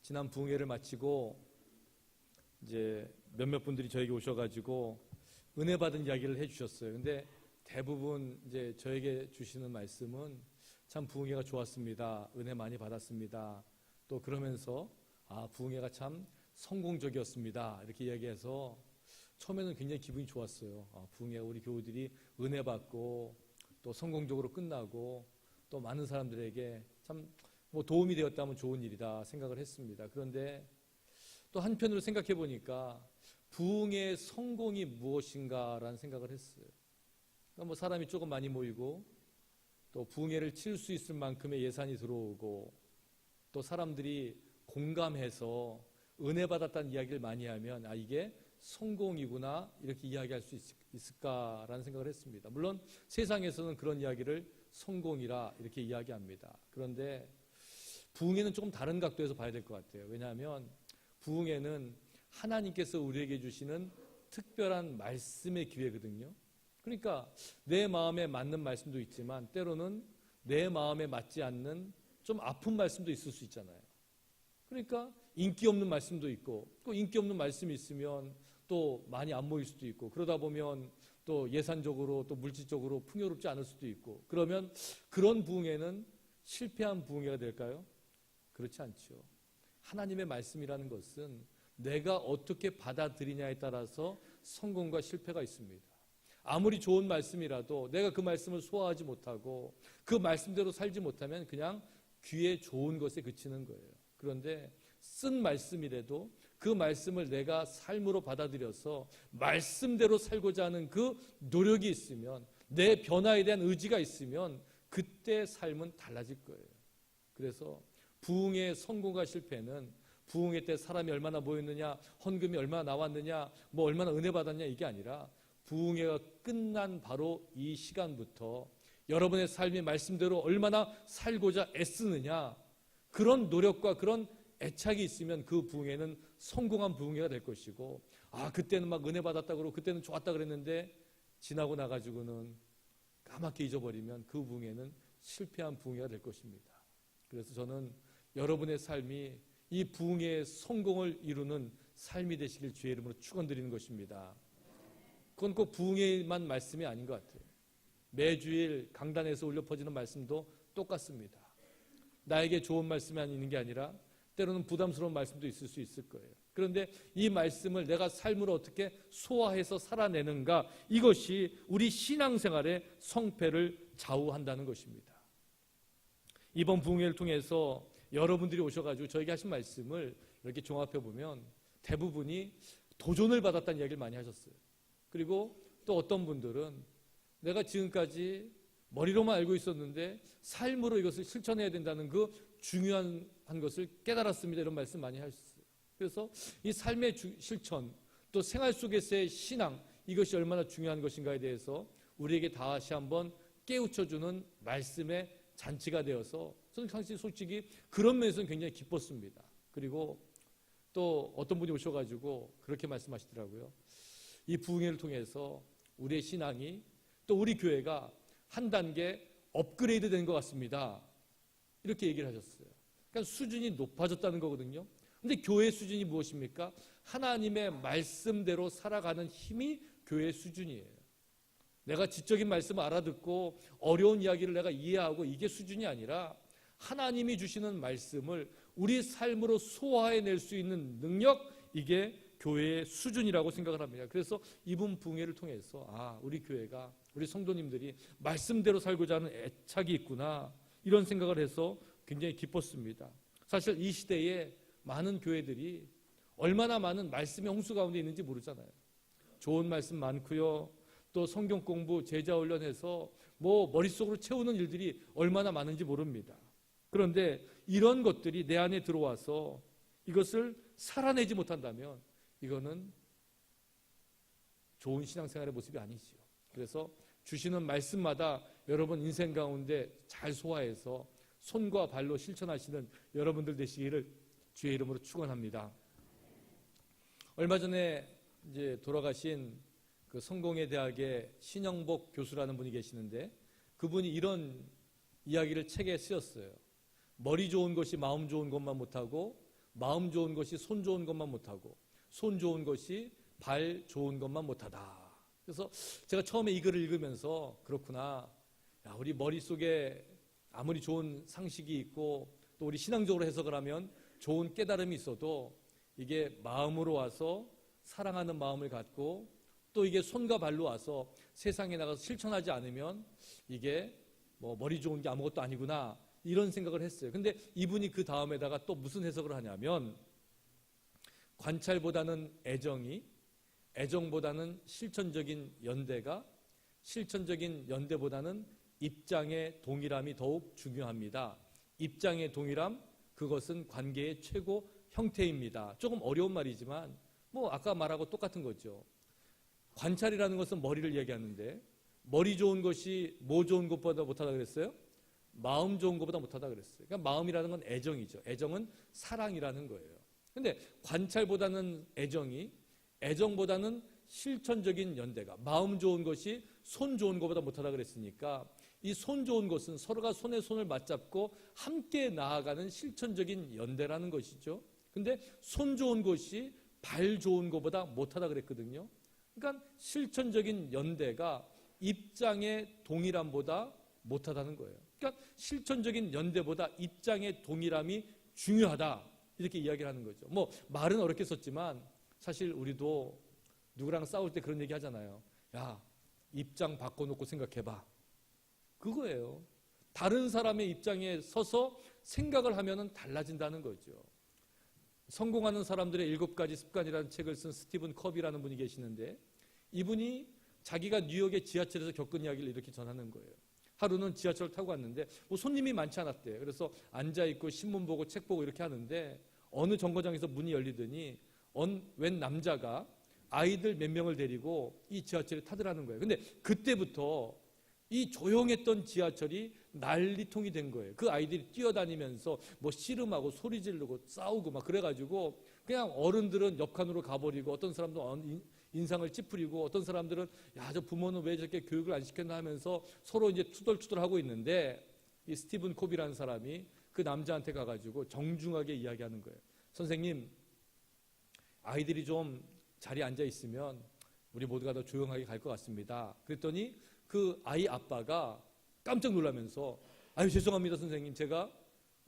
지난 부흥회를 마치고 이제 몇몇 분들이 저에게 오셔가지고 은혜 받은 이야기를 해주셨어요. 근데 대부분 이제 저에게 주시는 말씀은 참 부흥회가 좋았습니다. 은혜 많이 받았습니다. 또 그러면서 부흥회가 참 성공적이었습니다. 이렇게 이야기해서 처음에는 굉장히 기분이 좋았어요. 부흥회 우리 교우들이 은혜 받고 또 성공적으로 끝나고 또 많은 사람들에게 참 도움이 되었다면 좋은 일이다 생각을 했습니다. 그런데 또 한편으로 생각해 보니까 부흥회의 성공이 무엇인가라는 생각을 했어요. 그러니까 사람이 조금 많이 모이고 또 부흥회를 치를 수 있을 만큼의 예산이 들어오고 또 사람들이 공감해서 은혜 받았다는 이야기를 많이 하면 이게 성공이구나 이렇게 이야기할 수 있을까라는 생각을 했습니다. 물론 세상에서는 그런 이야기를 성공이라 이렇게 이야기합니다. 그런데 부흥회는 조금 다른 각도에서 봐야 될 것 같아요. 왜냐하면 부흥회는 하나님께서 우리에게 주시는 특별한 말씀의 기회거든요. 그러니까 내 마음에 맞는 말씀도 있지만 때로는 내 마음에 맞지 않는 좀 아픈 말씀도 있을 수 있잖아요. 그러니까 인기 없는 말씀도 있고 또 인기 없는 말씀이 있으면 또 많이 안 모일 수도 있고 그러다 보면 또 예산적으로 또 물질적으로 풍요롭지 않을 수도 있고 그러면 그런 부흥회는 실패한 부흥회가 될까요? 그렇지 않죠. 하나님의 말씀이라는 것은 내가 어떻게 받아들이냐에 따라서 성공과 실패가 있습니다. 아무리 좋은 말씀이라도 내가 그 말씀을 소화하지 못하고 그 말씀대로 살지 못하면 그냥 귀에 좋은 것에 그치는 거예요. 그런데 쓴 말씀이라도 그 말씀을 내가 삶으로 받아들여서 말씀대로 살고자 하는 그 노력이 있으면 내 변화에 대한 의지가 있으면 그때 삶은 달라질 거예요. 그래서 부흥의 성공과 실패는 부흥회 때 사람이 얼마나 모였느냐, 헌금이 얼마나 나왔느냐, 얼마나 은혜 받았냐 이게 아니라 부흥회가 끝난 바로 이 시간부터 여러분의 삶이 말씀대로 얼마나 살고자 애쓰느냐 그런 노력과 그런 애착이 있으면 그 부흥회는 성공한 부흥회가 될 것이고 그때는 막 은혜 받았다 그러고 그때는 좋았다 그랬는데 지나고 나가지고는 까맣게 잊어버리면 그 부흥회는 실패한 부흥회가 될 것입니다. 그래서 저는 여러분의 삶이 이 부흥회의 성공을 이루는 삶이 되시길 주의 이름으로 축원드리는 것입니다. 그건 꼭 부흥회만 말씀이 아닌 것 같아요. 매주일 강단에서 울려 퍼지는 말씀도 똑같습니다. 나에게 좋은 말씀이 있는 게 아니라 때로는 부담스러운 말씀도 있을 수 있을 거예요. 그런데 이 말씀을 내가 삶으로 어떻게 소화해서 살아내는가 이것이 우리 신앙생활의 성패를 좌우한다는 것입니다. 이번 부흥회를 통해서 여러분들이 오셔가지고 저에게 하신 말씀을 이렇게 종합해 보면 대부분이 도전을 받았다는 이야기를 많이 하셨어요. 그리고 또 어떤 분들은 내가 지금까지 머리로만 알고 있었는데 삶으로 이것을 실천해야 된다는 그 중요한 것을 깨달았습니다. 이런 말씀 많이 하셨어요. 그래서 이 삶의 실천 또 생활 속에서의 신앙 이것이 얼마나 중요한 것인가에 대해서 우리에게 다시 한번 깨우쳐주는 말씀의 잔치가 되어서 저는 사실 솔직히 그런 면에서는 굉장히 기뻤습니다. 그리고 또 어떤 분이 오셔가지고 그렇게 말씀하시더라고요. 이 부흥회를 통해서 우리의 신앙이 또 우리 교회가 한 단계 업그레이드 된 것 같습니다. 이렇게 얘기를 하셨어요. 그러니까 수준이 높아졌다는 거거든요. 근데 교회의 수준이 무엇입니까? 하나님의 말씀대로 살아가는 힘이 교회의 수준이에요. 내가 지적인 말씀을 알아듣고 어려운 이야기를 내가 이해하고 이게 수준이 아니라 하나님이 주시는 말씀을 우리 삶으로 소화해낼 수 있는 능력 이게 교회의 수준이라고 생각을 합니다. 그래서 이번 부흥회를 통해서 우리 교회가 우리 성도님들이 말씀대로 살고자 하는 애착이 있구나 이런 생각을 해서 굉장히 기뻤습니다. 사실 이 시대에 많은 교회들이 얼마나 많은 말씀의 홍수 가운데 있는지 모르잖아요. 좋은 말씀 많고요. 또 성경 공부, 제자 훈련해서 머릿속으로 채우는 일들이 얼마나 많은지 모릅니다. 그런데 이런 것들이 내 안에 들어와서 이것을 살아내지 못한다면 이거는 좋은 신앙생활의 모습이 아니지요. 그래서 주시는 말씀마다 여러분 인생 가운데 잘 소화해서 손과 발로 실천하시는 여러분들 되시기를 주의 이름으로 축원합니다. 얼마 전에 이제 돌아가신 그 성공회 대학의 신영복 교수라는 분이 계시는데 그분이 이런 이야기를 책에 쓰셨어요. 머리 좋은 것이 마음 좋은 것만 못하고 마음 좋은 것이 손 좋은 것만 못하고 손 좋은 것이 발 좋은 것만 못하다. 그래서 제가 처음에 이 글을 읽으면서 그렇구나. 야, 우리 머릿속에 아무리 좋은 상식이 있고 또 우리 신앙적으로 해석을 하면 좋은 깨달음이 있어도 이게 마음으로 와서 사랑하는 마음을 갖고 또 이게 손과 발로 와서 세상에 나가서 실천하지 않으면 이게 뭐 머리 좋은 게 아무것도 아니구나 이런 생각을 했어요. 근데 이분이 그 다음에다가 또 무슨 해석을 하냐면 관찰보다는 애정보다는 실천적인 연대가 실천적인 연대보다는 입장의 동일함이 더욱 중요합니다. 입장의 동일함, 그것은 관계의 최고 형태입니다. 조금 어려운 말이지만 뭐 아까 말하고 똑같은 거죠. 관찰이라는 것은 머리를 얘기하는데 머리 좋은 것이 뭐 좋은 것보다 못하다 그랬어요? 마음 좋은 것보다 못하다 그랬어요. 그러니까 마음이라는 건 애정이죠. 애정은 사랑이라는 거예요. 근데 관찰보다는 애정보다는 실천적인 연대가 마음 좋은 것이 손 좋은 것보다 못하다 그랬으니까 이 손 좋은 것은 서로가 손에 손을 맞잡고 함께 나아가는 실천적인 연대라는 것이죠. 근데 손 좋은 것이 발 좋은 것보다 못하다 그랬거든요. 그러니까 실천적인 연대가 입장의 동일함보다 못하다는 거예요. 그러니까 실천적인 연대보다 입장의 동일함이 중요하다 이렇게 이야기를 하는 거죠. 뭐 말은 어렵게 썼지만 사실 우리도 누구랑 싸울 때 그런 얘기 하잖아요. 야, 입장 바꿔놓고 생각해봐. 그거예요. 다른 사람의 입장에 서서 생각을 하면 달라진다는 거죠. 성공하는 사람들의 7가지 습관이라는 책을 쓴 스티븐 커비라는 분이 계시는데 이분이 자기가 뉴욕의 지하철에서 겪은 이야기를 이렇게 전하는 거예요. 하루는 지하철을 타고 갔는데 뭐 손님이 많지 않았대요. 그래서 앉아있고 신문 보고 책 보고 이렇게 하는데 어느 정거장에서 문이 열리더니 웬 남자가 아이들 몇 명을 데리고 이 지하철에 타더라는 거예요. 근데 그때부터 이 조용했던 지하철이 난리통이 된 거예요. 그 아이들이 뛰어다니면서 뭐 씨름하고 소리 지르고 싸우고 막 그래가지고 그냥 어른들은 옆칸으로 가버리고 어떤 사람들은 인상을 찌푸리고 어떤 사람들은 야, 저 부모는 왜 저렇게 교육을 안 시켰나 하면서 서로 이제 투덜투덜하고 있는데 이 스티븐 코비라는 사람이 그 남자한테 가가지고 정중하게 이야기하는 거예요. 선생님, 아이들이 좀 자리에 앉아 있으면 우리 모두가 더 조용하게 갈 것 같습니다. 그랬더니 그 아이 아빠가 깜짝 놀라면서 아유 죄송합니다 선생님, 제가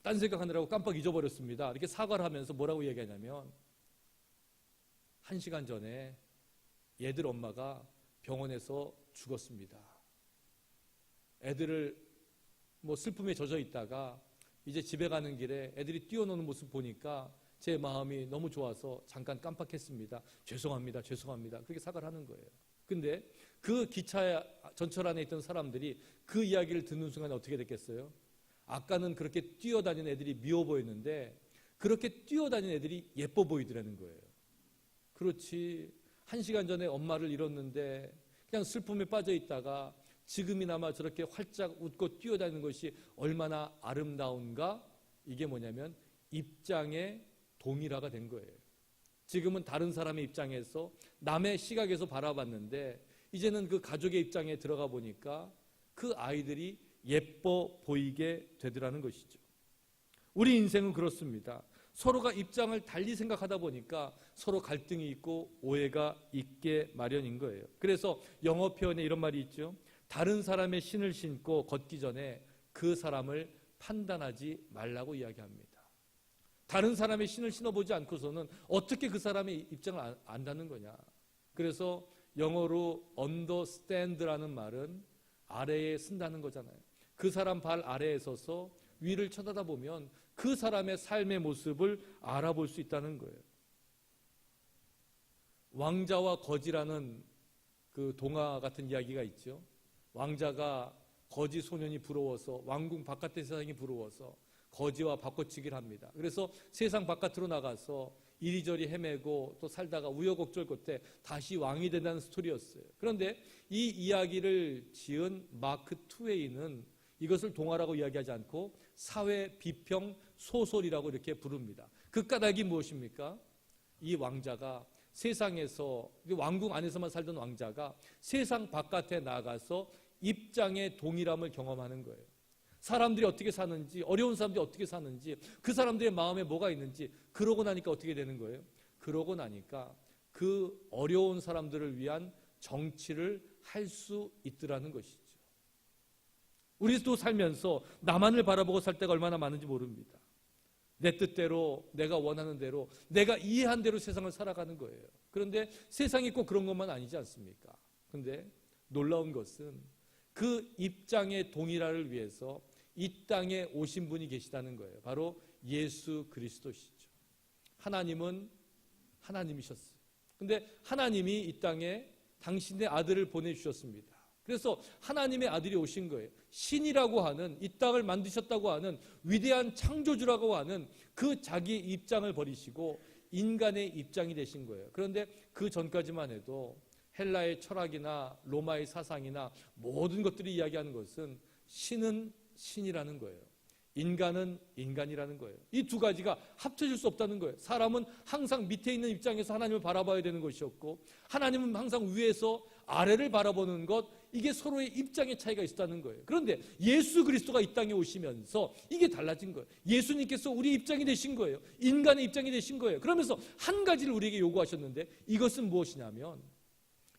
딴 생각하느라고 깜빡 잊어버렸습니다. 이렇게 사과를 하면서 뭐라고 얘기하냐면 1시간 전에 얘들 엄마가 병원에서 죽었습니다. 애들을 뭐 슬픔에 젖어 있다가 이제 집에 가는 길에 애들이 뛰어노는 모습 보니까 제 마음이 너무 좋아서 잠깐 깜빡했습니다. 죄송합니다. 그렇게 사과를 하는 거예요. 근데 그 기차 전철 안에 있던 사람들이 그 이야기를 듣는 순간에 어떻게 됐겠어요? 아까는 그렇게 뛰어다니는 애들이 미워 보였는데 그렇게 뛰어다니는 애들이 예뻐 보이더라는 거예요. 그렇지. 1시간 전에 엄마를 잃었는데 그냥 슬픔에 빠져 있다가 지금이나마 저렇게 활짝 웃고 뛰어다니는 것이 얼마나 아름다운가? 이게 뭐냐면 입장의 동일화가 된 거예요. 지금은 다른 사람의 입장에서 남의 시각에서 바라봤는데 이제는 그 가족의 입장에 들어가 보니까 그 아이들이 예뻐 보이게 되더라는 것이죠. 우리 인생은 그렇습니다. 서로가 입장을 달리 생각하다 보니까 서로 갈등이 있고 오해가 있게 마련인 거예요. 그래서 영어 표현에 이런 말이 있죠. 다른 사람의 신을 신고 걷기 전에 그 사람을 판단하지 말라고 이야기합니다. 다른 사람의 신을 신어보지 않고서는 어떻게 그 사람의 입장을 안다는 거냐. 그래서 영어로 understand라는 말은 아래에 쓴다는 거잖아요. 그 사람 발 아래에 서서 위를 쳐다다 보면 그 사람의 삶의 모습을 알아볼 수 있다는 거예요. 왕자와 거지라는 그 동화 같은 이야기가 있죠. 왕자가 거지 소년이 부러워서 왕궁 바깥의 세상이 부러워서 거지와 바꿔치기를 합니다. 그래서 세상 바깥으로 나가서 이리저리 헤매고 또 살다가 우여곡절 끝에 다시 왕이 된다는 스토리였어요. 그런데 이 이야기를 지은 마크 트웨이는 이것을 동화라고 이야기하지 않고 사회 비평 소설이라고 이렇게 부릅니다. 그 까닭이 무엇입니까? 이 왕자가 세상에서 왕궁 안에서만 살던 왕자가 세상 바깥에 나가서 입장의 동일함을 경험하는 거예요. 사람들이 어떻게 사는지, 어려운 사람들이 어떻게 사는지, 그 사람들의 마음에 뭐가 있는지, 그러고 나니까 어떻게 되는 거예요? 그러고 나니까 그 어려운 사람들을 위한 정치를 할 수 있더라는 것이죠. 우리도 살면서 나만을 바라보고 살 때가 얼마나 많은지 모릅니다. 내 뜻대로, 내가 원하는 대로, 내가 이해한 대로 세상을 살아가는 거예요. 그런데 세상이 꼭 그런 것만 아니지 않습니까? 그런데 놀라운 것은 그 입장의 동일화를 위해서 이 땅에 오신 분이 계시다는 거예요. 바로 예수 그리스도시죠. 하나님은 하나님이셨어요. 그런데 하나님이 이 땅에 당신의 아들을 보내주셨습니다. 그래서 하나님의 아들이 오신 거예요. 신이라고 하는, 이 땅을 만드셨다고 하는 위대한 창조주라고 하는 그 자기의 입장을 버리시고 인간의 입장이 되신 거예요. 그런데 그 전까지만 해도 헬라의 철학이나 로마의 사상이나 모든 것들이 이야기하는 것은 신은 신이라는 거예요. 인간은 인간이라는 거예요. 이 두 가지가 합쳐질 수 없다는 거예요. 사람은 항상 밑에 있는 입장에서 하나님을 바라봐야 되는 것이었고, 하나님은 항상 위에서 아래를 바라보는 것, 이게 서로의 입장의 차이가 있다는 거예요. 그런데 예수 그리스도가 이 땅에 오시면서 이게 달라진 거예요. 예수님께서 우리 입장이 되신 거예요. 인간의 입장이 되신 거예요. 그러면서 한 가지를 우리에게 요구하셨는데, 이것은 무엇이냐면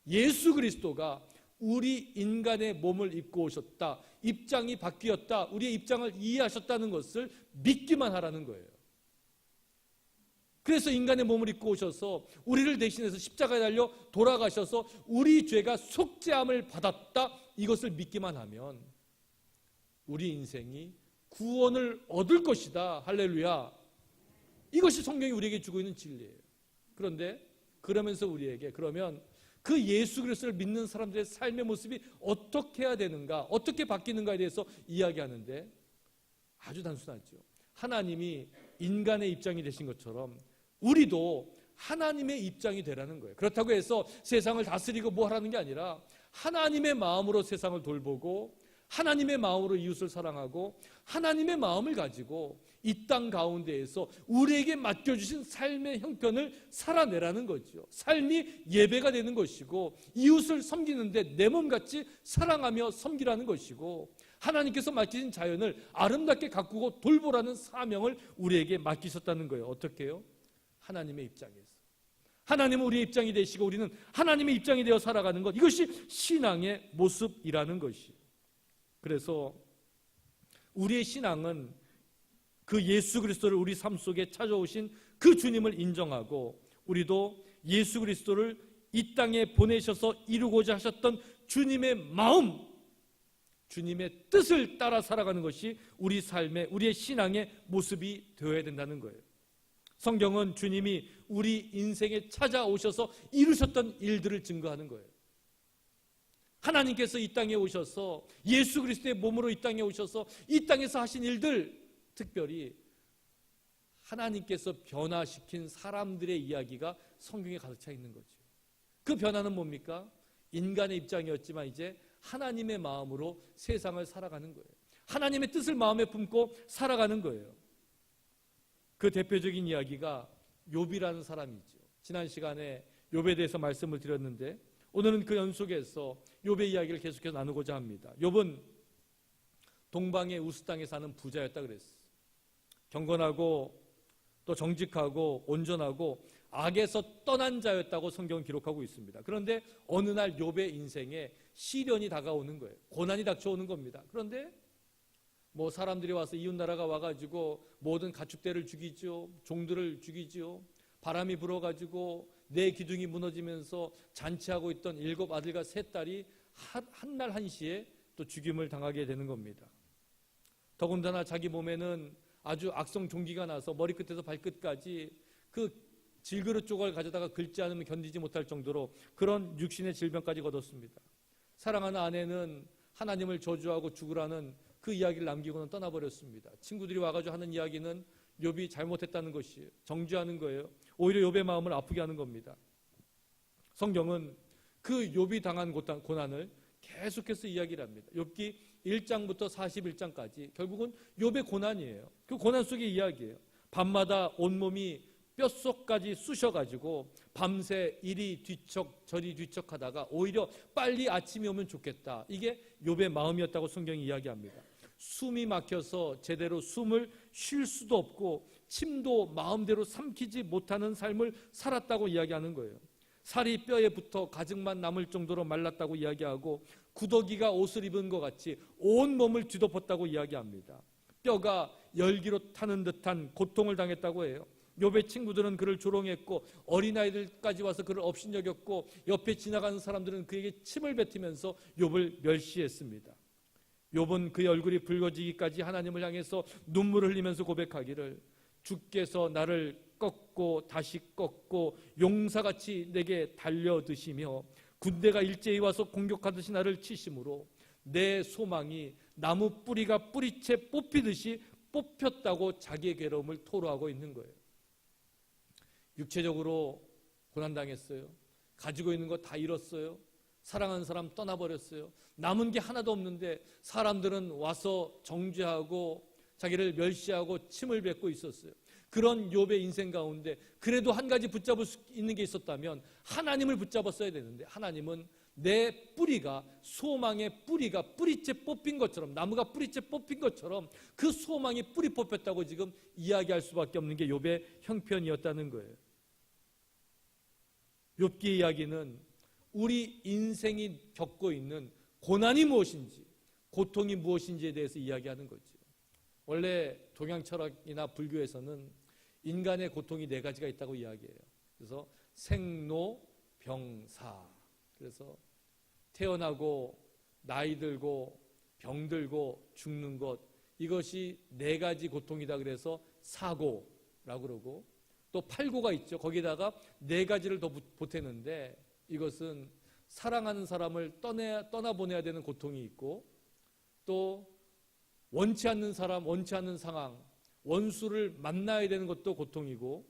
예수 그리스도가 우리 인간의 몸을 입고 오셨다, 입장이 바뀌었다, 우리의 입장을 이해하셨다는 것을 믿기만 하라는 거예요. 그래서 인간의 몸을 입고 오셔서 우리를 대신해서 십자가에 달려 돌아가셔서 우리 죄가 속죄함을 받았다, 이것을 믿기만 하면 우리 인생이 구원을 얻을 것이다. 할렐루야. 이것이 성경이 우리에게 주고 있는 진리예요. 그런데 그러면서 우리에게 그러면 그 예수 그리스도를 믿는 사람들의 삶의 모습이 어떻게 해야 되는가, 어떻게 바뀌는가에 대해서 이야기하는데 아주 단순하죠. 하나님이 인간의 입장이 되신 것처럼 우리도 하나님의 입장이 되라는 거예요. 그렇다고 해서 세상을 다스리고 뭐 하라는 게 아니라 하나님의 마음으로 세상을 돌보고 하나님의 마음으로 이웃을 사랑하고 하나님의 마음을 가지고 이 땅 가운데에서 우리에게 맡겨주신 삶의 형편을 살아내라는 거죠. 삶이 예배가 되는 것이고 이웃을 섬기는데 내 몸같이 사랑하며 섬기라는 것이고 하나님께서 맡기신 자연을 아름답게 가꾸고 돌보라는 사명을 우리에게 맡기셨다는 거예요. 어떻게 해요? 하나님의 입장에서. 하나님은 우리의 입장이 되시고 우리는 하나님의 입장이 되어 살아가는 것, 이것이 신앙의 모습이라는 것이에요. 그래서 우리의 신앙은 그 예수 그리스도를 우리 삶 속에 찾아오신 그 주님을 인정하고 우리도 예수 그리스도를 이 땅에 보내셔서 이루고자 하셨던 주님의 마음, 주님의 뜻을 따라 살아가는 것이 우리 삶의, 우리의 신앙의 모습이 되어야 된다는 거예요. 성경은 주님이 우리 인생에 찾아오셔서 이루셨던 일들을 증거하는 거예요. 하나님께서 이 땅에 오셔서 예수 그리스도의 몸으로 이 땅에 오셔서 이 땅에서 하신 일들, 특별히 하나님께서 변화시킨 사람들의 이야기가 성경에 가득 차 있는 거죠. 그 변화는 뭡니까? 인간의 입장이었지만 이제 하나님의 마음으로 세상을 살아가는 거예요. 하나님의 뜻을 마음에 품고 살아가는 거예요. 그 대표적인 이야기가 욥이라는 사람이죠. 지난 시간에 욥에 대해서 말씀을 드렸는데 오늘은 그 연속에서 욥의 이야기를 계속해서 나누고자 합니다. 욥은 동방의 우스 땅에 사는 부자였다 그랬어요. 경건하고 또 정직하고 온전하고 악에서 떠난 자였다고 성경은 기록하고 있습니다. 그런데 어느 날 욥의 인생에 시련이 다가오는 거예요. 고난이 닥쳐오는 겁니다. 그런데 뭐 사람들이 와서 이웃나라가 와가지고 모든 가축대를 죽이죠. 종들을 죽이죠. 바람이 불어가지고 내 기둥이 무너지면서 잔치하고 있던 7 아들과 3 딸이 한날 한시에 또 죽임을 당하게 되는 겁니다. 더군다나 자기 몸에는 아주 악성 종기가 나서 머리끝에서 발끝까지 그 질그릇 조각을 가져다가 긁지 않으면 견디지 못할 정도로 그런 육신의 질병까지 거뒀습니다. 사랑하는 아내는 하나님을 저주하고 죽으라는 그 이야기를 남기고는 떠나버렸습니다. 친구들이 와가지고 하는 이야기는 욥이 잘못했다는 것이에요. 정죄하는 거예요. 오히려 욥의 마음을 아프게 하는 겁니다. 성경은 그 욥이 당한 고난을 계속해서 이야기를 합니다. 욥기 1장부터 41장까지 결국은 욥의 고난이에요. 그 고난 속의 이야기예요. 밤마다 온몸이 뼛속까지 쑤셔가지고 밤새 이리 뒤척 저리 뒤척하다가 오히려 빨리 아침이 오면 좋겠다. 이게 욥의 마음이었다고 성경이 이야기합니다. 숨이 막혀서 제대로 숨을 쉴 수도 없고 침도 마음대로 삼키지 못하는 삶을 살았다고 이야기하는 거예요. 살이 뼈에 붙어 가죽만 남을 정도로 말랐다고 이야기하고 구더기가 옷을 입은 것 같이 온 몸을 뒤덮었다고 이야기합니다. 뼈가 열기로 타는 듯한 고통을 당했다고 해요. 욥의 친구들은 그를 조롱했고 어린아이들까지 와서 그를 업신여겼고 옆에 지나가는 사람들은 그에게 침을 뱉으면서 욥을 멸시했습니다. 욥은 그의 얼굴이 붉어지기까지 하나님을 향해서 눈물을 흘리면서 고백하기를 주께서 나를 꺾고 다시 꺾고 용사같이 내게 달려드시며 군대가 일제히 와서 공격하듯이 나를 치심으로 내 소망이 나무 뿌리가 뿌리채 뽑히듯이 뽑혔다고 자기의 괴로움을 토로하고 있는 거예요. 육체적으로 고난당했어요. 가지고 있는 거 다 잃었어요. 사랑하는 사람 떠나버렸어요. 남은 게 하나도 없는데 사람들은 와서 정죄하고 자기를 멸시하고 침을 뱉고 있었어요. 그런 욥의 인생 가운데 그래도 한 가지 붙잡을 수 있는 게 있었다면 하나님을 붙잡았어야 되는데 하나님은 내 뿌리가 소망의 뿌리가 뿌리채 뽑힌 것처럼 나무가 뿌리채 뽑힌 것처럼 그 소망이 뿌리 뽑혔다고 지금 이야기할 수밖에 없는 게 욥의 형편이었다는 거예요. 욥기의 이야기는 우리 인생이 겪고 있는 고난이 무엇인지 고통이 무엇인지에 대해서 이야기하는 거죠. 원래 동양 철학이나 불교에서는 인간의 고통이 네 가지가 있다고 이야기해요. 그래서 생로 병사, 그래서 태어나고 나이 들고 병들고 죽는 것, 이것이 네 가지 고통이다. 그래서 사고라고 그러고 또 팔고가 있죠. 거기다가 네 가지를 더 보태는데 이것은 사랑하는 사람을 떠나보내야 되는 고통이 있고 또 원치 않는 사람, 원치 않는 상황, 원수를 만나야 되는 것도 고통이고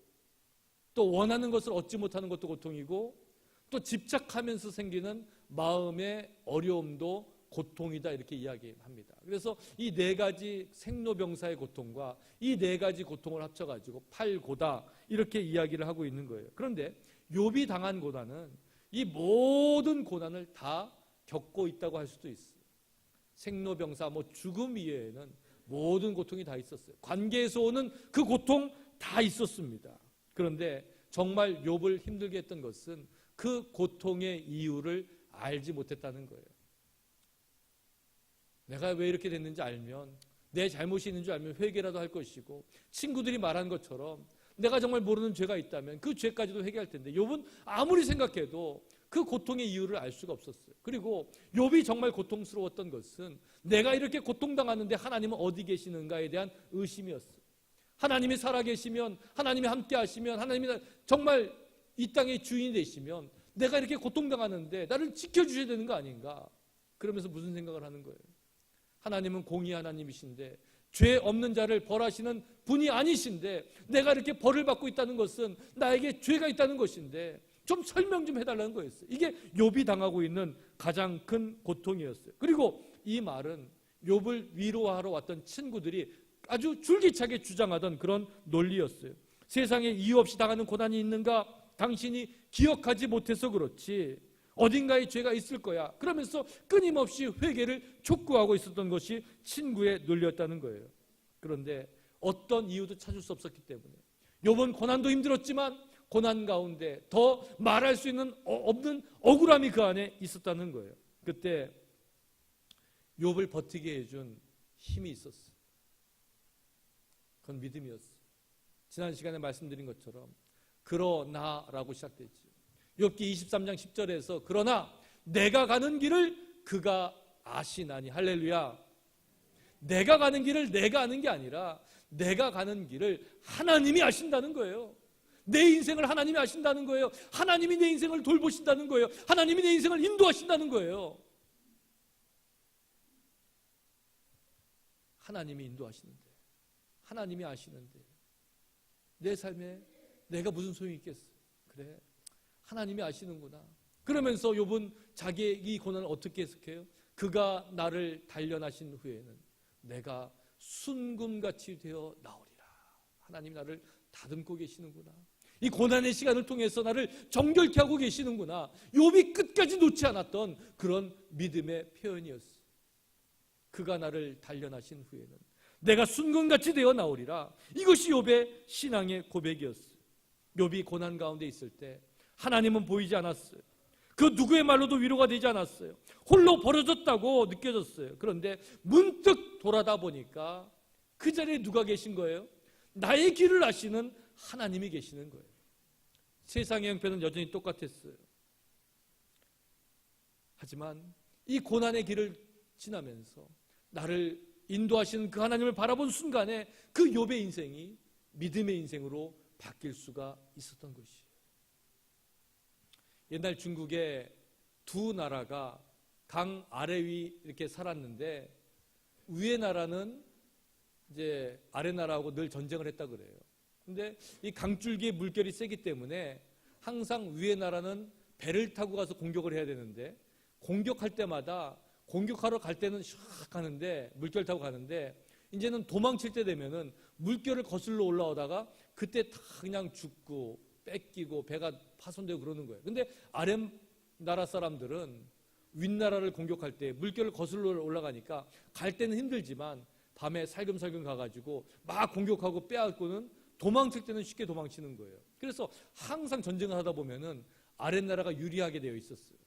또 원하는 것을 얻지 못하는 것도 고통이고 또 집착하면서 생기는 마음의 어려움도 고통이다, 이렇게 이야기합니다. 그래서 이 네 가지 생로병사의 고통과 이 네 가지 고통을 합쳐가지고 팔고다, 이렇게 이야기를 하고 있는 거예요. 그런데 욥이 당한 고난은 이 모든 고난을 다 겪고 있다고 할 수도 있어요. 생로병사, 죽음 이외에는 모든 고통이 다 있었어요. 관계에서 오는 그 고통 다 있었습니다. 그런데 정말 욥을 힘들게 했던 것은 그 고통의 이유를 알지 못했다는 거예요. 내가 왜 이렇게 됐는지 알면, 내 잘못이 있는 줄 알면 회개라도 할 것이고, 친구들이 말한 것처럼 내가 정말 모르는 죄가 있다면 그 죄까지도 회개할 텐데 욥은 아무리 생각해도 그 고통의 이유를 알 수가 없었어요. 그리고 욥이 정말 고통스러웠던 것은 내가 이렇게 고통당하는데 하나님은 어디 계시는가에 대한 의심이었어요. 하나님이 살아계시면, 하나님이 함께 하시면, 하나님이 정말 이 땅의 주인이 되시면 내가 이렇게 고통당하는데 나를 지켜주셔야 되는 거 아닌가, 그러면서 무슨 생각을 하는 거예요. 하나님은 공의 하나님이신데 죄 없는 자를 벌하시는 분이 아니신데 내가 이렇게 벌을 받고 있다는 것은 나에게 죄가 있다는 것인데 좀 설명 좀 해달라는 거였어요. 이게 욥이 당하고 있는 가장 큰 고통이었어요. 그리고 이 말은 욥을 위로하러 왔던 친구들이 아주 줄기차게 주장하던 그런 논리였어요. 세상에 이유 없이 당하는 고난이 있는가? 당신이 기억하지 못해서 그렇지, 어딘가에 죄가 있을 거야, 그러면서 끊임없이 회개를 촉구하고 있었던 것이 친구의 논리였다는 거예요. 그런데 어떤 이유도 찾을 수 없었기 때문에 욥은 고난도 힘들었지만 고난 가운데 더 말할 수 있는 없는 억울함이 그 안에 있었다는 거예요. 그때 욥을 버티게 해준 힘이 있었어요. 그건 믿음이었어요. 지난 시간에 말씀드린 것처럼 그러나라고 시작되죠. 욥기 23장 10절에서 그러나 내가 가는 길을 그가 아시나니, 할렐루야. 내가 가는 길을 내가 아는 게 아니라 내가 가는 길을 하나님이 아신다는 거예요. 내 인생을 하나님이 아신다는 거예요. 하나님이 내 인생을 돌보신다는 거예요. 하나님이 내 인생을 인도하신다는 거예요. 하나님이 인도하시는데, 하나님이 아시는데 내 삶에 내가 무슨 소용이 있겠어. 그래, 하나님이 아시는구나. 그러면서 욥은 자기의 이 고난을 어떻게 해석해요? 그가 나를 단련하신 후에는 내가 순금같이 되어 나오리라. 하나님이 나를 다듬고 계시는구나. 이 고난의 시간을 통해서 나를 정결케 하고 계시는구나. 욥이 끝까지 놓지 않았던 그런 믿음의 표현이었어요. 그가 나를 단련하신 후에는 내가 순금같이 되어 나오리라. 이것이 욥의 신앙의 고백이었어요. 욥이 고난 가운데 있을 때 하나님은 보이지 않았어요. 그 누구의 말로도 위로가 되지 않았어요. 홀로 버려졌다고 느껴졌어요. 그런데 문득 돌아다 보니까 그 자리에 누가 계신 거예요? 나의 길을 아시는 하나님이 계시는 거예요. 세상의 형편은 여전히 똑같았어요. 하지만 이 고난의 길을 지나면서 나를 인도하시는 그 하나님을 바라본 순간에 그 욥의 인생이 믿음의 인생으로 바뀔 수가 있었던 것이에요. 옛날 중국에 두 나라가 강 아래 위 이렇게 살았는데 위의 나라는 이제 아래 나라하고 늘 전쟁을 했다 그래요. 근데 이 강줄기의 물결이 세기 때문에 항상 위의 나라는 배를 타고 가서 공격을 해야 되는데 공격할 때마다 공격하러 갈 때는 샥 가는데 물결 타고 가는데 이제는 도망칠 때 되면은 물결을 거슬러 올라오다가 그때 다 그냥 죽고 뺏기고 배가 파손되고 그러는 거예요. 근데 아래 나라 사람들은 윗나라를 공격할 때 물결을 거슬러 올라가니까 갈 때는 힘들지만 밤에 살금살금 가가지고 막 공격하고 빼앗고는 도망칠 때는 쉽게 도망치는 거예요. 그래서 항상 전쟁을 하다 보면은 아래 나라가 유리하게 되어 있었어요.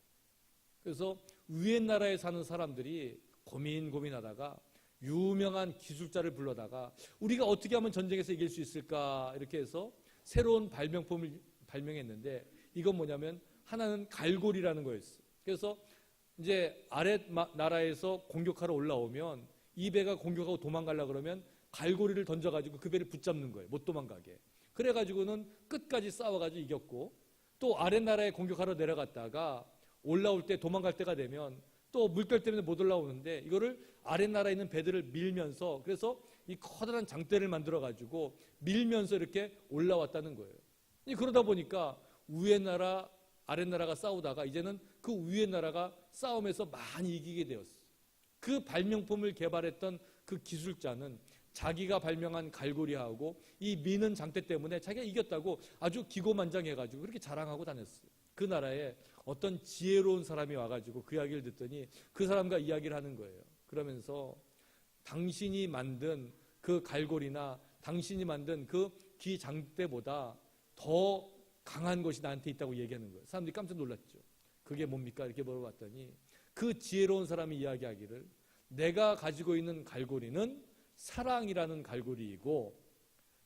그래서 위에 나라에 사는 사람들이 고민하다가 유명한 기술자를 불러다가 우리가 어떻게 하면 전쟁에서 이길 수 있을까 이렇게 해서 새로운 발명품을 발명했는데 이건 뭐냐면 하나는 갈고리라는 거였어요. 그래서 이제 아래 나라에서 공격하러 올라오면 이 배가 공격하고 도망가려고 그러면 갈고리를 던져가지고 그 배를 붙잡는 거예요. 못 도망가게. 그래가지고는 끝까지 싸워가지고 이겼고 또 아래 나라에 공격하러 내려갔다가 올라올 때 도망갈 때가 되면 또 물결 때문에 못 올라오는데 이거를 아랫나라에 있는 배들을 밀면서 그래서 이 커다란 장대를 만들어가지고 밀면서 이렇게 올라왔다는 거예요. 그러다 보니까 위에 나라 아랫나라가 싸우다가 이제는 그 위에 나라가 싸움에서 많이 이기게 되었어요. 그 발명품을 개발했던 그 기술자는 자기가 발명한 갈고리하고 이 미는 장대 때문에 자기가 이겼다고 아주 기고만장해가지고 그렇게 자랑하고 다녔어요. 그 나라에 어떤 지혜로운 사람이 와가지고 그 이야기를 듣더니 그 사람과 이야기를 하는 거예요. 그러면서 당신이 만든 그 갈고리나 당신이 만든 그 기장대보다 더 강한 것이 나한테 있다고 얘기하는 거예요. 사람들이 깜짝 놀랐죠. 그게 뭡니까? 이렇게 물어봤더니 그 지혜로운 사람이 이야기하기를 내가 가지고 있는 갈고리는 사랑이라는 갈고리이고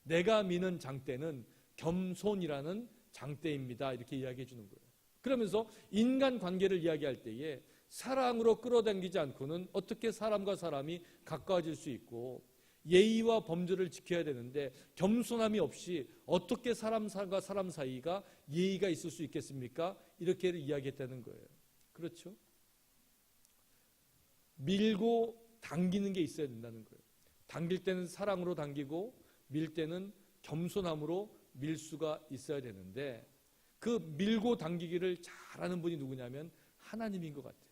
내가 미는 장대는 겸손이라는 장대입니다. 이렇게 이야기해 주는 거예요. 그러면서 인간 관계를 이야기할 때에 사랑으로 끌어당기지 않고는 어떻게 사람과 사람이 가까워질 수 있고 예의와 범죄를 지켜야 되는데 겸손함이 없이 어떻게 사람과 사람 사이가 예의가 있을 수 있겠습니까? 이렇게 이야기했다는 거예요. 그렇죠? 밀고 당기는 게 있어야 된다는 거예요. 당길 때는 사랑으로 당기고 밀 때는 겸손함으로 밀 수가 있어야 되는데 그 밀고 당기기를 잘하는 분이 누구냐면 하나님인 것 같아요.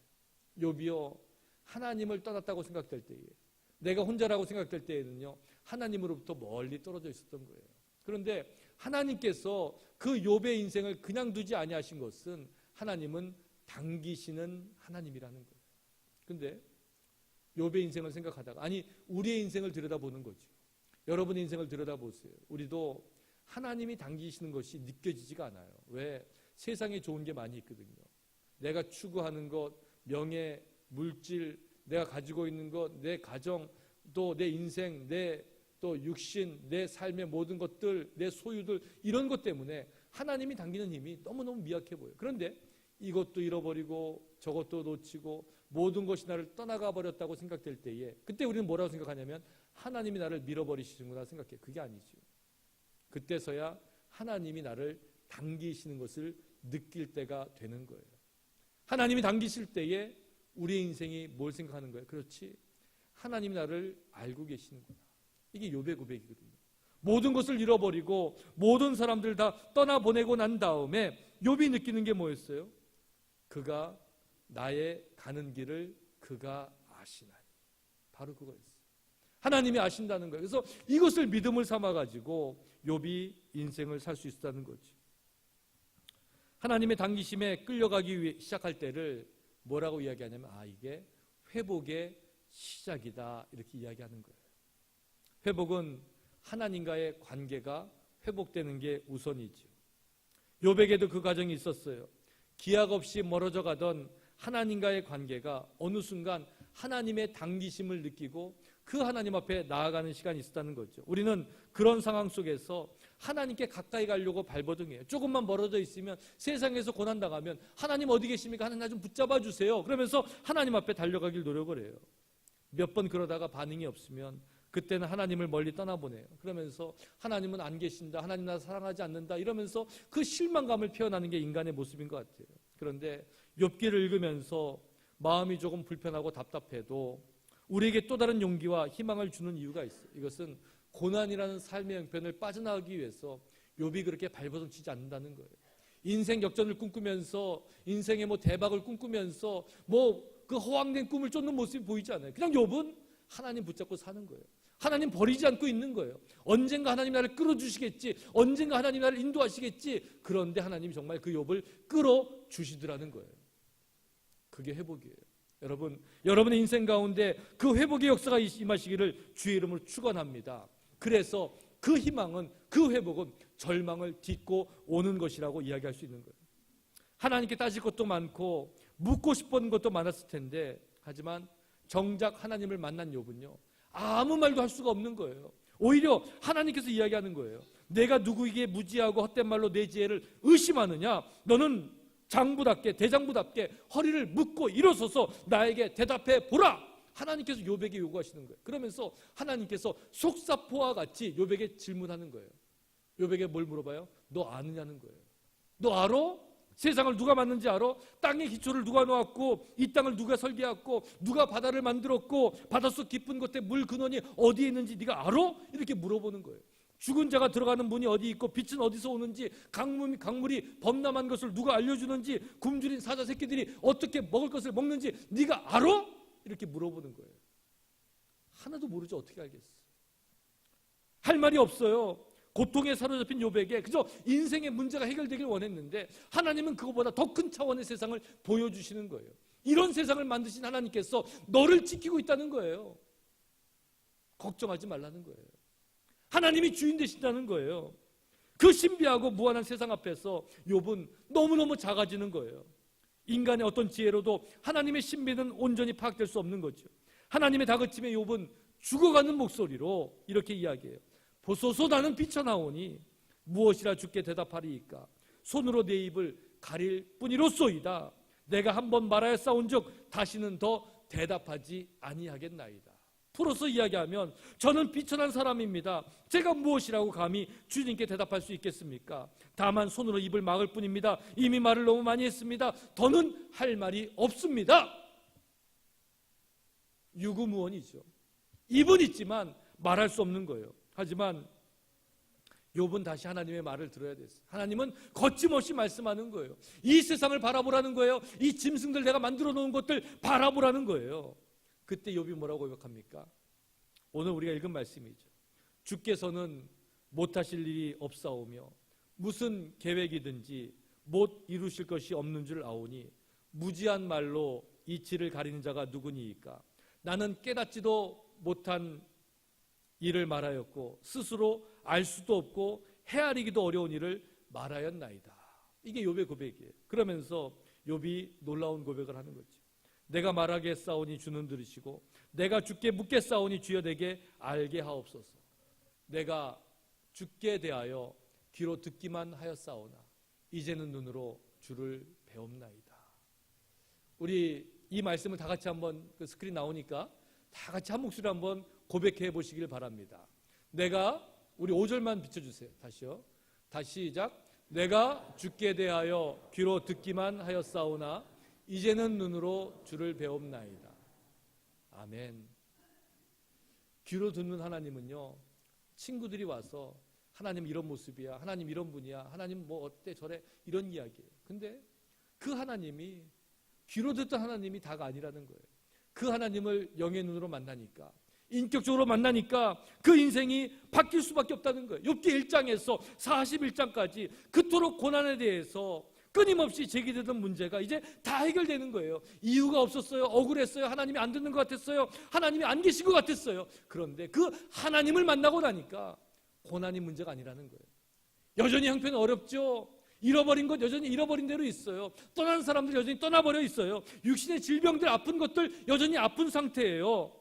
욥이요 하나님을 떠났다고 생각될 때에 내가 혼자라고 생각될 때에는요 하나님으로부터 멀리 떨어져 있었던 거예요. 그런데 하나님께서 그 욥의 인생을 그냥 두지 아니하신 것은 하나님은 당기시는 하나님이라는 거예요. 그런데 욥의 인생을 생각하다가 아니 우리의 인생을 들여다보는 거죠. 여러분의 인생을 들여다보세요. 우리도 하나님이 당기시는 것이 느껴지지가 않아요. 왜? 세상에 좋은 게 많이 있거든요. 내가 추구하는 것, 명예, 물질, 내가 가지고 있는 것, 내 가정, 또 내 인생, 내 또 육신, 내 삶의 모든 것들, 내 소유들 이런 것 때문에 하나님이 당기는 힘이 너무너무 미약해 보여요. 그런데 이것도 잃어버리고 저것도 놓치고 모든 것이 나를 떠나가 버렸다고 생각될 때에 그때 우리는 뭐라고 생각하냐면 하나님이 나를 밀어버리시는구나 생각해요. 그게 아니죠. 그때서야 하나님이 나를 당기시는 것을 느낄 때가 되는 거예요. 하나님이 당기실 때에 우리의 인생이 뭘 생각하는 거예요? 그렇지. 하나님이 나를 알고 계시는구나. 이게 욥의 고백이거든요. 모든 것을 잃어버리고 모든 사람들 다 떠나보내고 난 다음에 욥이 느끼는 게 뭐였어요? 그가 나의 가는 길을 그가 아시나니. 바로 그거였어요. 하나님이 아신다는 거예요. 그래서 이것을 믿음을 삼아가지고 욥이 인생을 살 수 있었다는 거죠. 하나님의 당기심에 끌려가기 위해 시작할 때를 뭐라고 이야기하냐면 이게 회복의 시작이다, 이렇게 이야기하는 거예요. 회복은 하나님과의 관계가 회복되는 게 우선이죠. 욥에게도 그 과정이 있었어요. 기약 없이 멀어져 가던 하나님과의 관계가 어느 순간 하나님의 당기심을 느끼고 그 하나님 앞에 나아가는 시간이 있었다는 거죠. 우리는 그런 상황 속에서 하나님께 가까이 가려고 발버둥해요. 조금만 멀어져 있으면, 세상에서 고난당하면 하나님 어디 계십니까? 하나님 나 좀 붙잡아 주세요. 그러면서 하나님 앞에 달려가길 노력을 해요. 몇 번 그러다가 반응이 없으면 그때는 하나님을 멀리 떠나보내요. 그러면서 하나님은 안 계신다, 하나님 나 사랑하지 않는다, 이러면서 그 실망감을 표현하는 게 인간의 모습인 것 같아요. 그런데 욥기를 읽으면서 마음이 조금 불편하고 답답해도 우리에게 또 다른 용기와 희망을 주는 이유가 있어요. 이것은 고난이라는 삶의 형편을 빠져나가기 위해서 욥이 그렇게 발버둥치지 않는다는 거예요. 인생 역전을 꿈꾸면서, 인생의 대박을 꿈꾸면서 그 허황된 꿈을 쫓는 모습이 보이지 않아요. 그냥 욥은 하나님 붙잡고 사는 거예요. 하나님 버리지 않고 있는 거예요. 언젠가 하나님 나를 끌어주시겠지, 언젠가 하나님 나를 인도하시겠지. 그런데 하나님이 정말 그 욥을 끌어주시더라는 거예요. 그게 회복이에요. 여러분의 인생 가운데 그 회복의 역사가 임하시기를 주의 이름으로 축원합니다. 그래서 그 희망은, 그 회복은 절망을 딛고 오는 것이라고 이야기할 수 있는 거예요. 하나님께 따질 것도 많고 묻고 싶은 것도 많았을 텐데, 하지만 정작 하나님을 만난 욥은요, 아무 말도 할 수가 없는 거예요. 오히려 하나님께서 이야기하는 거예요. 내가 누구에게 무지하고 헛된 말로 내 지혜를 의심하느냐? 너는 장부답게, 대장부답게 허리를 묶고 일어서서 나에게 대답해 보라. 하나님께서 욥에게 요구하시는 거예요. 그러면서 하나님께서 속사포와 같이 욥에게 질문하는 거예요. 욥에게 뭘 물어봐요? 너 아느냐는 거예요. 너 알아? 세상을 누가 만든지 알아? 땅의 기초를 누가 놓았고, 이 땅을 누가 설계했고, 누가 바다를 만들었고, 바닷속 깊은 곳에 물 근원이 어디에 있는지 네가 알아? 이렇게 물어보는 거예요. 죽은 자가 들어가는 문이 어디 있고, 빛은 어디서 오는지, 강물이 범람한 것을 누가 알려주는지, 굶주린 사자 새끼들이 어떻게 먹을 것을 먹는지 네가 알아? 이렇게 물어보는 거예요. 하나도 모르죠. 어떻게 알겠어? 할 말이 없어요. 고통에 사로잡힌 욥에게 그저 인생의 문제가 해결되길 원했는데, 하나님은 그것보다 더 큰 차원의 세상을 보여주시는 거예요. 이런 세상을 만드신 하나님께서 너를 지키고 있다는 거예요. 걱정하지 말라는 거예요. 하나님이 주인 되신다는 거예요. 그 신비하고 무한한 세상 앞에서 욥은 너무너무 작아지는 거예요. 인간의 어떤 지혜로도 하나님의 신비는 온전히 파악될 수 없는 거죠. 하나님의 다그침에 욥은 죽어가는 목소리로 이렇게 이야기해요. 보소서, 나는 비쳐나오니 무엇이라 주께 대답하리이까? 손으로 내 입을 가릴 뿐이로소이다. 내가 한번 말하였사온즉 다시는 더 대답하지 아니하겠나이다. 풀어서 이야기하면 저는 비천한 사람입니다. 제가 무엇이라고 감히 주님께 대답할 수 있겠습니까? 다만 손으로 입을 막을 뿐입니다. 이미 말을 너무 많이 했습니다. 더는 할 말이 없습니다. 유구무원이죠. 입은 있지만 말할 수 없는 거예요. 하지만 욥은 다시 하나님의 말을 들어야 됐어요. 하나님은 거침없이 말씀하는 거예요. 이 세상을 바라보라는 거예요. 이 짐승들 내가 만들어 놓은 것들 바라보라는 거예요. 그때 욥이 뭐라고 고백합니까? 오늘 우리가 읽은 말씀이죠. 주께서는 못하실 일이 없사오며 무슨 계획이든지 못 이루실 것이 없는 줄 아오니 무지한 말로 이치를 가리는 자가 누구니이까? 나는 깨닫지도 못한 일을 말하였고 스스로 알 수도 없고 헤아리기도 어려운 일을 말하였나이다. 이게 욥의 고백이에요. 그러면서 욥이 놀라운 고백을 하는 거죠. 내가 말하겠사오니 주는 들으시고 내가 주께 묻겠사오니 주여 내게 알게 하옵소서. 내가 주께 대하여 귀로 듣기만 하였사오나 이제는 눈으로 주를 배웁나이다. 우리 이 말씀을 다 같이 한번 그 스크린 나오니까 다 같이 한 목소리 한번 고백해 보시길 바랍니다. 우리 5절만 비춰주세요. 다시요. 다시 시작. 내가 주께 대하여 귀로 듣기만 하였사오나 이제는 눈으로 주를 배웁나이다. 아멘. 귀로 듣는 하나님은요, 친구들이 와서 하나님 이런 모습이야, 하나님 이런 분이야, 하나님 뭐 어때 저래 이런 이야기예요. 근데 그 하나님이 귀로 듣던 하나님이 다가 아니라는 거예요. 그 하나님을 영의 눈으로 만나니까, 인격적으로 만나니까 그 인생이 바뀔 수밖에 없다는 거예요. 욥기 1장에서 41장까지 그토록 고난에 대해서 끊임없이 제기되던 문제가 이제 다 해결되는 거예요. 이유가 없었어요. 억울했어요. 하나님이 안 듣는 것 같았어요. 하나님이 안 계신 것 같았어요. 그런데 그 하나님을 만나고 나니까 고난이 문제가 아니라는 거예요. 여전히 형편은 어렵죠. 잃어버린 것 여전히 잃어버린 대로 있어요. 떠난 사람들 여전히 떠나버려 있어요. 육신의 질병들, 아픈 것들 여전히 아픈 상태예요.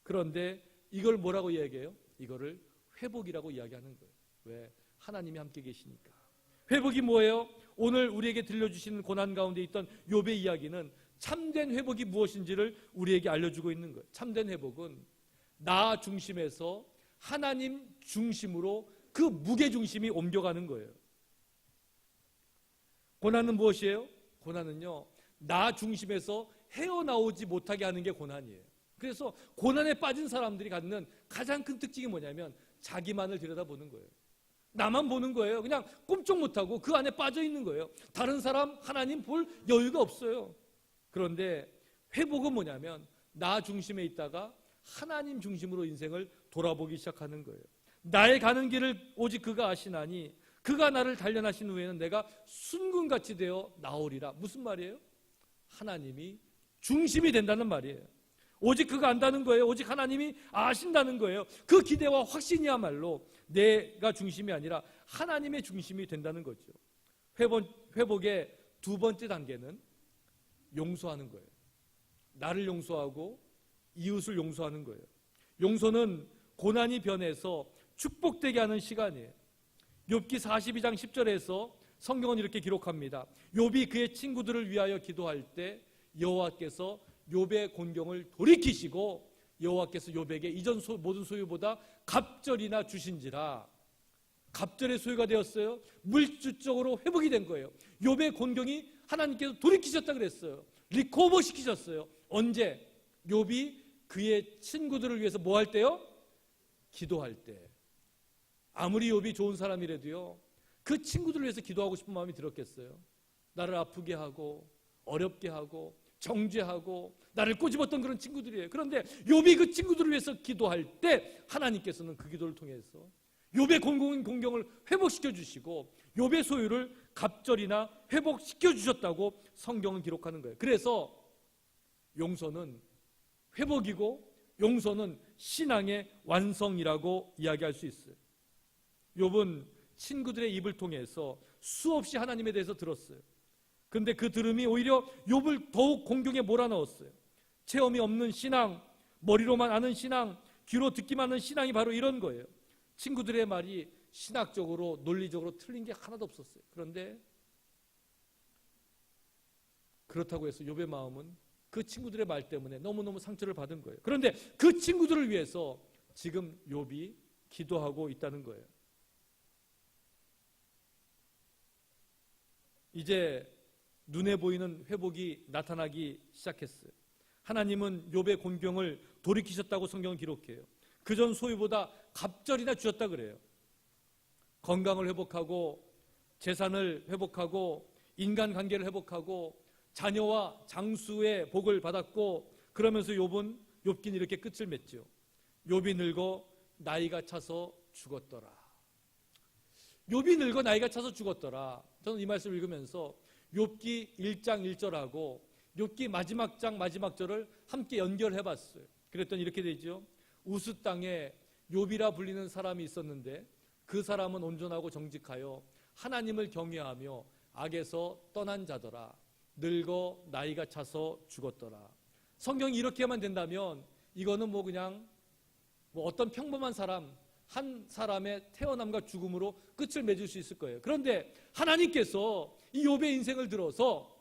그런데 이걸 뭐라고 이야기해요? 이거를 회복이라고 이야기하는 거예요. 왜? 하나님이 함께 계시니까. 회복이 뭐예요? 오늘 우리에게 들려주시는 고난 가운데 있던 욥의 이야기는 참된 회복이 무엇인지를 우리에게 알려주고 있는 거예요. 참된 회복은 나 중심에서 하나님 중심으로 그 무게중심이 옮겨가는 거예요. 고난은 무엇이에요? 고난은요, 나 중심에서 헤어나오지 못하게 하는 게 고난이에요. 그래서 고난에 빠진 사람들이 갖는 가장 큰 특징이 뭐냐면 자기만을 들여다보는 거예요. 나만 보는 거예요. 그냥 꼼짝 못하고 그 안에 빠져 있는 거예요. 다른 사람, 하나님 볼 여유가 없어요. 그런데 회복은 뭐냐면 나 중심에 있다가 하나님 중심으로 인생을 돌아보기 시작하는 거예요. 나의 가는 길을 오직 그가 아시나니 그가 나를 단련하신 후에는 내가 순금같이 되어 나오리라. 무슨 말이에요? 하나님이 중심이 된다는 말이에요. 오직 그가 안다는 거예요. 오직 하나님이 아신다는 거예요. 그 기대와 확신이야말로 내가 중심이 아니라 하나님의 중심이 된다는 거죠. 회복의 두 번째 단계는 용서하는 거예요. 나를 용서하고 이웃을 용서하는 거예요. 용서는 고난이 변해서 축복되게 하는 시간이에요. 욥기 42장 10절에서 성경은 이렇게 기록합니다. 욥이 그의 친구들을 위하여 기도할 때 여호와께서 욥의 곤경을 돌이키시고 여호와께서 욥에게 이전 모든 소유보다 갑절이나 주신지라. 갑절의 소유가 되었어요. 물질적으로 회복이 된 거예요. 욥의 곤경이 하나님께서 돌이키셨다 그랬어요. 리코버 시키셨어요. 언제? 욥이 그의 친구들을 위해서 뭐 할 때요? 기도할 때. 아무리 욥이 좋은 사람이라도요, 그 친구들을 위해서 기도하고 싶은 마음이 들었겠어요? 나를 아프게 하고 어렵게 하고 정죄하고 나를 꼬집었던 그런 친구들이에요. 그런데 욥이 그 친구들을 위해서 기도할 때 하나님께서는 그 기도를 통해서 욥의 공경을 회복시켜 주시고 욥의 소유를 갑절이나 회복시켜 주셨다고 성경은 기록하는 거예요. 그래서 용서는 회복이고 용서는 신앙의 완성이라고 이야기할 수 있어요. 욥은 친구들의 입을 통해서 수없이 하나님에 대해서 들었어요. 그런데 그 들음이 오히려 욥을 더욱 공경에 몰아넣었어요. 체험이 없는 신앙, 머리로만 아는 신앙, 귀로 듣기만 하는 신앙이 바로 이런 거예요. 친구들의 말이 신학적으로 논리적으로 틀린 게 하나도 없었어요. 그런데 그렇다고 해서 욥의 마음은 그 친구들의 말 때문에 너무너무 상처를 받은 거예요. 그런데 그 친구들을 위해서 지금 욥이 기도하고 있다는 거예요. 이제 눈에 보이는 회복이 나타나기 시작했어요. 하나님은 욥의 곤경을 돌이키셨다고 성경은 기록해요. 그전 소유보다 갑절이나 주셨다 그래요. 건강을 회복하고 재산을 회복하고 인간관계를 회복하고 자녀와 장수의 복을 받았고, 그러면서 욥기는 이렇게 끝을 맺죠. 욥이 늙어 나이가 차서 죽었더라. 욥이 늙어 나이가 차서 죽었더라. 저는 이 말씀을 읽으면서 욥기 1장 1절하고 욥기 마지막 장 마지막 절을 함께 연결해 봤어요. 그랬더니 이렇게 되죠. 우스 땅에 욥이라 불리는 사람이 있었는데 그 사람은 온전하고 정직하여 하나님을 경외하며 악에서 떠난 자더라. 늙어 나이가 차서 죽었더라. 성경이 이렇게만 된다면 이거는 그냥 어떤 평범한 사람, 한 사람의 태어남과 죽음으로 끝을 맺을 수 있을 거예요. 그런데 하나님께서 이 욥의 인생을 들어서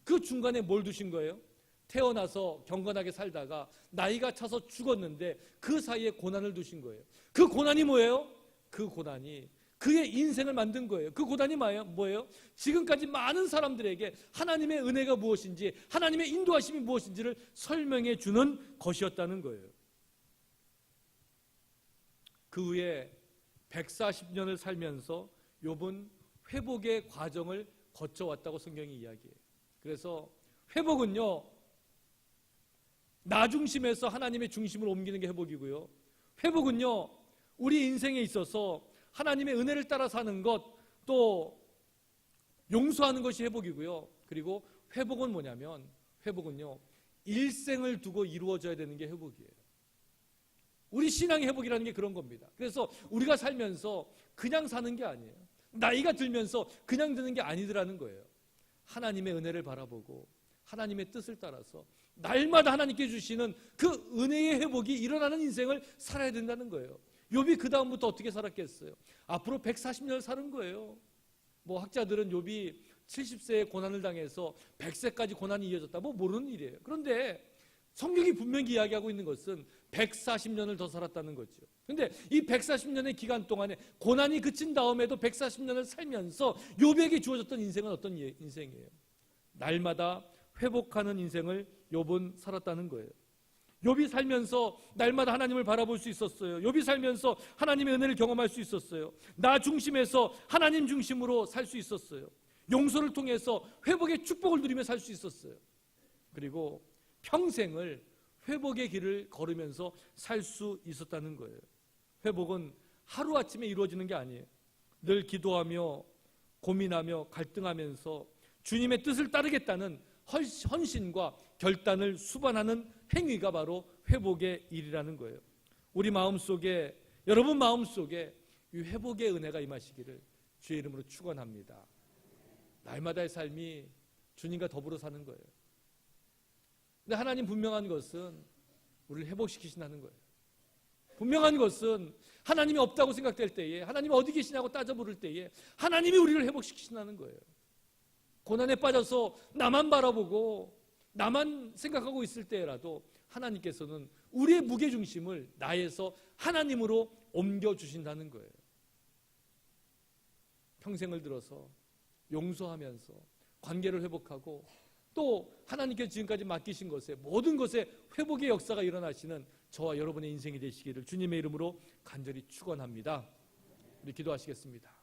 그 중간에 뭘 두신 거예요? 태어나서 경건하게 살다가 나이가 차서 죽었는데 그 사이에 고난을 두신 거예요. 그 고난이 뭐예요? 그 고난이 그의 인생을 만든 거예요. 그 고난이 뭐예요? 지금까지 많은 사람들에게 하나님의 은혜가 무엇인지, 하나님의 인도하심이 무엇인지를 설명해 주는 것이었다는 거예요. 그 후에 140년을 살면서 욥은 회복의 과정을 거쳐왔다고 성경이 이야기해요. 그래서 회복은요, 나 중심에서 하나님의 중심을 옮기는 게 회복이고요. 회복은요, 우리 인생에 있어서 하나님의 은혜를 따라 사는 것, 또 용서하는 것이 회복이고요. 그리고 회복은 뭐냐면, 회복은요, 일생을 두고 이루어져야 되는 게 회복이에요. 우리 신앙의 회복이라는 게 그런 겁니다. 그래서 우리가 살면서 그냥 사는 게 아니에요. 나이가 들면서 그냥 드는 게 아니더라는 거예요. 하나님의 은혜를 바라보고 하나님의 뜻을 따라서 날마다 하나님께 주시는 그 은혜의 회복이 일어나는 인생을 살아야 된다는 거예요. 욥이 그 다음부터 어떻게 살았겠어요? 앞으로 140년을 사는 거예요. 뭐 학자들은 욥이 70세에 고난을 당해서 100세까지 고난이 이어졌다, 뭐 모르는 일이에요. 그런데 성경이 분명히 이야기하고 있는 것은 140년을 더 살았다는 거죠. 그런데 이 140년의 기간 동안에 고난이 그친 다음에도 140년을 살면서 욥에게 주어졌던 인생은 어떤 인생이에요? 날마다 회복하는 인생을 욥은 살았다는 거예요. 욥이 살면서 날마다 하나님을 바라볼 수 있었어요. 욥이 살면서 하나님의 은혜를 경험할 수 있었어요. 나 중심에서 하나님 중심으로 살 수 있었어요. 용서를 통해서 회복의 축복을 누리며 살 수 있었어요. 그리고 평생을 회복의 길을 걸으면서 살 수 있었다는 거예요. 회복은 하루아침에 이루어지는 게 아니에요. 늘 기도하며 고민하며 갈등하면서 주님의 뜻을 따르겠다는 헌신과 결단을 수반하는 행위가 바로 회복의 일이라는 거예요. 우리 마음속에, 여러분 마음속에 이 회복의 은혜가 임하시기를 주의 이름으로 축원합니다. 날마다의 삶이 주님과 더불어 사는 거예요. 근데 하나님 분명한 것은 우리를 회복시키신다는 거예요. 분명한 것은 하나님이 없다고 생각될 때에, 하나님이 어디 계시냐고 따져 물을 때에 하나님이 우리를 회복시키신다는 거예요. 고난에 빠져서 나만 바라보고 나만 생각하고 있을 때라도 하나님께서는 우리의 무게중심을 나에서 하나님으로 옮겨주신다는 거예요. 평생을 들어서 용서하면서 관계를 회복하고 또 하나님께서 지금까지 맡기신 것에, 모든 것에 회복의 역사가 일어나시는 저와 여러분의 인생이 되시기를 주님의 이름으로 간절히 축원합니다. 우리 기도하시겠습니다.